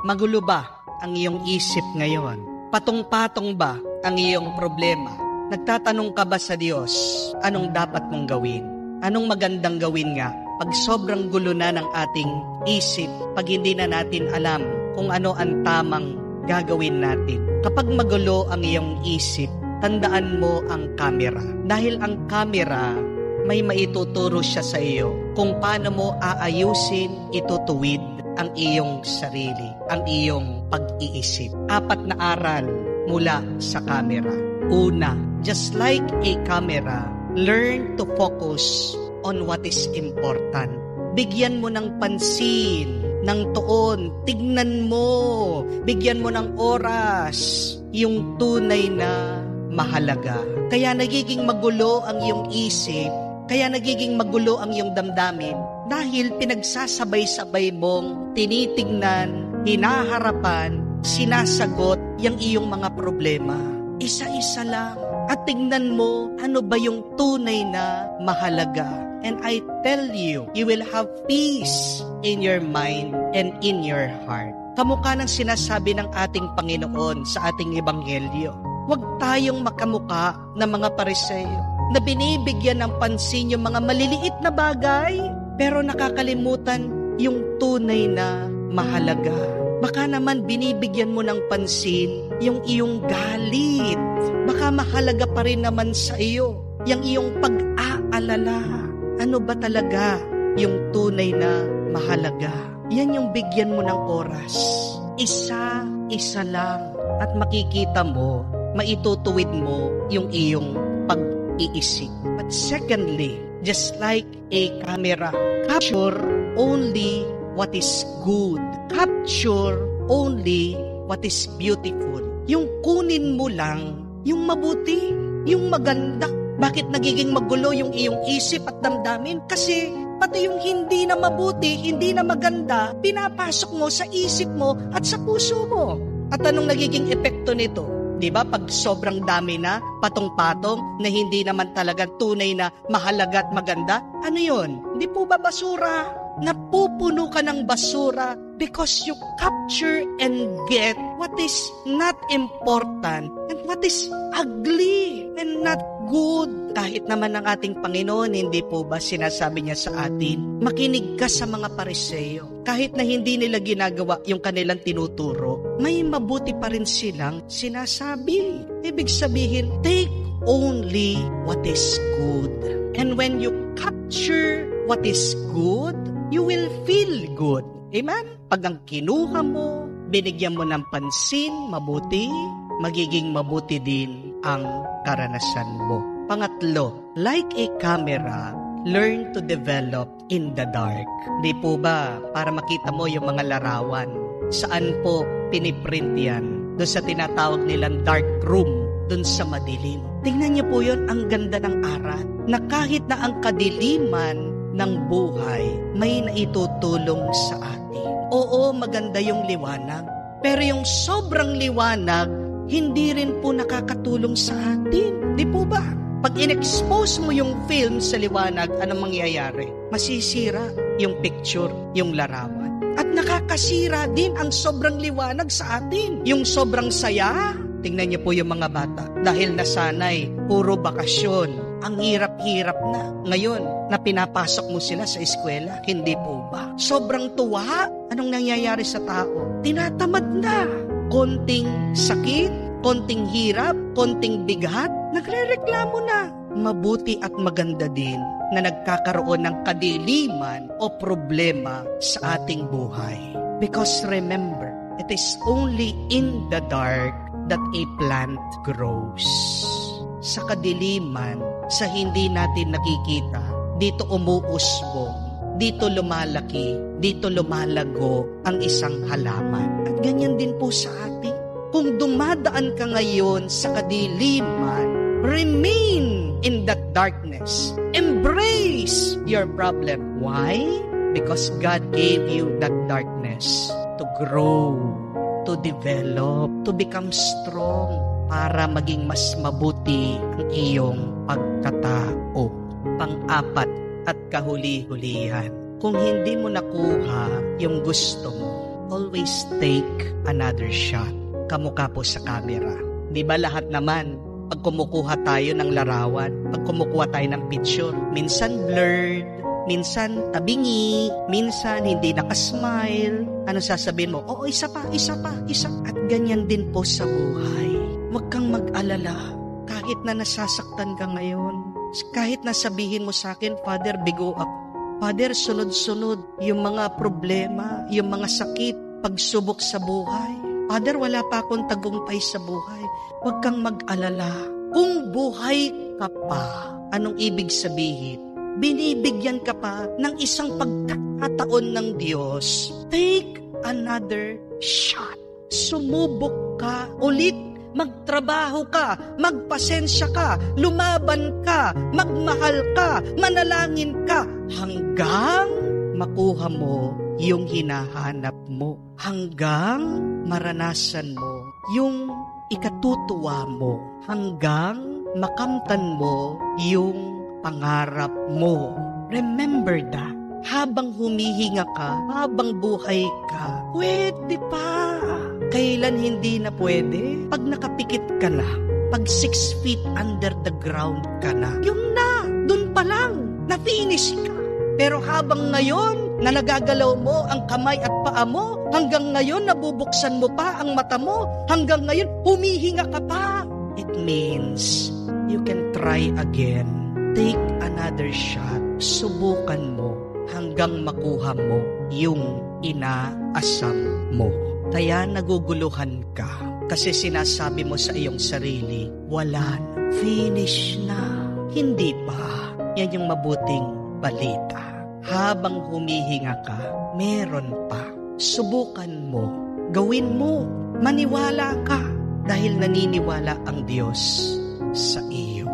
Magulo ba ang iyong isip ngayon? Patong-patong ba ang iyong problema? Nagtatanong ka ba sa Diyos, anong dapat mong gawin? Anong magandang gawin nga pag sobrang gulo na ng ating isip, pag hindi na natin alam kung ano ang tamang gagawin natin? Kapag magulo ang iyong isip, tandaan mo ang camera. Dahil ang camera, may maituturo siya sa iyo kung paano mo aayusin, itutuwid ang iyong sarili, ang iyong pag-iisip. 4 na aral mula sa camera. Una, just like a camera, learn to focus on what is important. Bigyan mo ng pansin, ng tuon, tignan mo, bigyan mo ng oras yung tunay na mahalaga. Kaya nagiging magulo ang iyong isip, kaya nagiging magulo ang iyong damdamin dahil pinagsasabay-sabay mong tinitingnan, hinaharapan, sinasagot yung iyong mga problema. Isa-isa lang. At tingnan mo, ano ba yung tunay na mahalaga? And I tell you, you will have peace in your mind and in your heart. Kamukha ng sinasabi ng ating Panginoon sa ating Ebanghelyo. Huwag tayong makamuka ng mga Pariseo na binibigyan ng pansin yung mga maliliit na bagay, pero nakakalimutan yung tunay na mahalaga. Baka naman binibigyan mo ng pansin yung iyong galit. Baka mahalaga pa rin naman sa iyo yung iyong pag-aalala. Ano ba talaga yung tunay na mahalaga? Yan yung bigyan mo ng oras. Isa-isa lang. At makikita mo, maitutuwid mo yung iyong pag-iisip. But secondly, just like a camera, capture only what is good. Capture only what is beautiful. Yung kunin mo lang yung mabuti, yung maganda. Bakit nagiging magulo yung iyong isip at damdamin? Kasi pati yung hindi na mabuti, hindi na maganda, pinapasok mo sa isip mo at sa puso mo. At anong nagiging epekto nito? Diba, pag sobrang dami na, patong-patong, na hindi naman talaga tunay na mahalaga at maganda, ano yun? Hindi po ba basura? Napupuno ka ng basura because you capture and get what is not important and what is ugly and not good. Kahit naman ang ating Panginoon, hindi po ba sinasabi niya sa atin, makinig ka sa mga Pariseo. Kahit na hindi nila ginagawa yung kanilang tinuturo, may mabuti pa rin silang sinasabi. Ibig sabihin, take only what is good. And when you capture what is good, you will feel good. Amen? Pag ang kinuha mo, binigyan mo ng pansin, mabuti, magiging mabuti din ang karanasan mo. Pangatlo, like a camera, learn to develop in the dark. Di po ba, para makita mo yung mga larawan, saan po piniprint yan? Doon sa tinatawag nilang dark room, doon sa madilim. Tingnan niyo po yun, ang ganda ng aral, na kahit na ang kadiliman ng buhay, may naitutulong sa atin. Oo, maganda yung liwanag, pero yung sobrang liwanag, hindi rin po nakakatulong sa atin. Di po ba? Pag in-expose mo yung film sa liwanag, anong mangyayari? Masisira yung picture, yung larawan. At nakakasira din ang sobrang liwanag sa atin. Yung sobrang saya, tingnan niyo po yung mga bata. Dahil nasanay, puro bakasyon. Ang hirap-hirap na. Ngayon, na pinapasok mo sila sa eskwela, hindi po ba? Sobrang tuwa, anong nangyayari sa tao? Tinatamad na. Konting sakit, konting hirap, konting bigat, nagrereklamo na. Mabuti at maganda din na nagkakaroon ng kadiliman o problema sa ating buhay. Because remember, it is only in the dark that a plant grows. Sa kadiliman, sa hindi natin nakikita, dito umuusbong, dito lumalaki, dito lumalago ang isang halaman. At ganyan din po sa atin. Kung dumadaan ka ngayon sa kadiliman, remain in that darkness. Embrace your problem. Why? Because God gave you that darkness to grow, to develop, to become strong, para maging mas mabuti ang iyong pagkatao. Pang-apat at kahuli-hulihan, kung hindi mo nakuha yung gusto mo, always take another shot. Kamukha po sa camera. Di ba lahat naman, pag kumukuha tayo ng larawan, pag kumukuha tayo ng picture, minsan blurred, minsan tabingi, minsan hindi nakasmile. Ano sasabihin mo? Oo, isa pa. At ganyan din po sa buhay. Huwag kang mag-alala. Kahit na nasasaktan ka ngayon, kahit na sabihin mo sa akin, Father, bigo ako. Father, sunod-sunod yung mga problema, yung mga sakit, pagsubok sa buhay. Father, wala pa akong tagumpay sa buhay. Huwag kang mag-alala. Kung buhay ka pa, anong ibig sabihin? Binibigyan ka pa ng isang pagkakataon ng Diyos. Take another shot. Sumubok ka ulit. Magtrabaho ka, magpasensya ka, lumaban ka, magmahal ka, manalangin ka, hanggang makuha mo yung hinahanap mo. Hanggang maranasan mo yung ikatutuwa mo. Hanggang makamtan mo yung pangarap mo. Remember that. Habang humihinga ka, habang buhay ka, pwede pa. Kailan hindi na pwede? Pag nakapikit ka na, pag 6 feet under the ground ka na, yun na, dun pa lang, na-finish ka. Pero habang ngayon, na nagagalaw mo ang kamay at paa mo, hanggang ngayon nabubuksan mo pa ang mata mo, hanggang ngayon humihinga ka pa. It means you can try again. Take another shot. Subukan mo hanggang makuha mo yung inaasam mo. Kaya naguguluhan ka kasi sinasabi mo sa iyong sarili, wala na, finish na. Hindi pa. Yan yung mabuting balita. Habang humihinga ka, meron pa. Subukan mo. Gawin mo. Maniwala ka dahil naniniwala ang Diyos sa iyo.